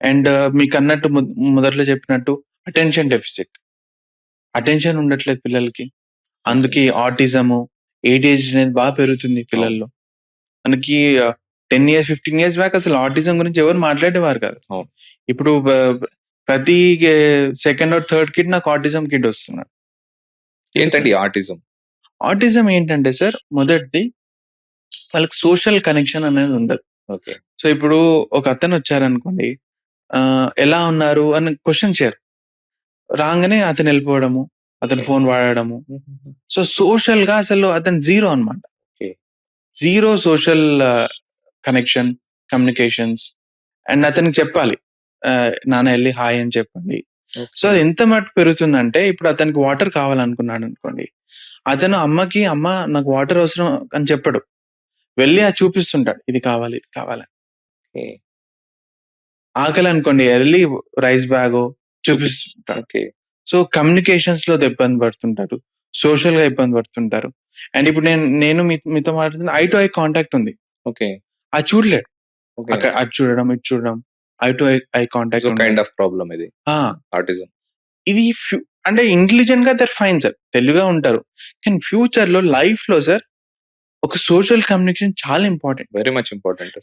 And మీకన్నట్టు మొదట్లో చెప్పినట్టు attention deficit. Attention ఉండట్లేదు పిల్లలకి. అందుకే ఆటిజము, ఏడీహెచ్‌డీ అనేది బాగా పెరుగుతుంది పిల్లల్లో. మనకి 10 ఇయర్స్, 15 ఇయర్స్ బ్యాక్ అసలు ఆటిజం గురించి ఎవరు మాట్లాడేవారు కాదు. అవును. ఇప్పుడు ప్రతి సెకండ్ ఆర్ థర్డ్ కిడ్ నాకు ఆటిజం కిడ్ వస్తున్నాడు. ఏంటండి ఆటిజం? ఆటిజం ఏంటంటే సార్, మొదటిది వాళ్ళకి సోషల్ కనెక్షన్ అనేది ఉండదు. ఓకే. సో ఇప్పుడు ఒక అతను వచ్చారనుకోండి, ఎలా ఉన్నారు అని క్వశ్చన్ చేయరు. రాగానే అతను వెళ్ళిపోవడము, అతను ఫోన్ వాడడము. సో సోషల్ గా అసలు అతను జీరో అనమాట. Okay. Zero social connection, communications. And అతనికి చెప్పాలి, నాన్న వెళ్ళి హాయ్ అని చెప్పండి. సో అది ఎంత మటుకు పెరుగుతుందంటే, ఇప్పుడు అతనికి వాటర్ కావాలనుకున్నాడు అనుకోండి, అతను అమ్మకి అమ్మ నాకు వాటర్ అవసరం అని చెప్పడు, వెళ్ళి అది చూపిస్తుంటాడు, ఇది కావాలి ఇది కావాలి. ఓకే. ఆకలి అనుకోండి, వెళ్ళి రైస్ బ్యాగ్ చూపిస్తుంటాడు. ఓకే. సో కమ్యూనికేషన్స్ లో ఇబ్బంది పడుతుంటారు, సోషల్ గా ఇబ్బంది పడుతుంటారు. అండ్ ఇప్పుడు నేను మీతో మాట్లాడుతున్న ఐ టు ఐ కాంటాక్ట్ ఉంది, ఓకే. అది చూడలేడు. ఓకే. అక్కడ అటు చూడడం ఇటు చూడడం, I to eye contact. Kind of problem ఇది ఆటిజం. ఇది అంటే ఇంటెలిజెంట్ గా దర్ ఫైన్ సార్, తెలుగుగా ఉంటారు, కానీ ఫ్యూచర్ లో లైఫ్ లో సార్ ఒక సోషల్ కమ్యూనికేషన్ చాలా ఇంపార్టెంట్. Very much important.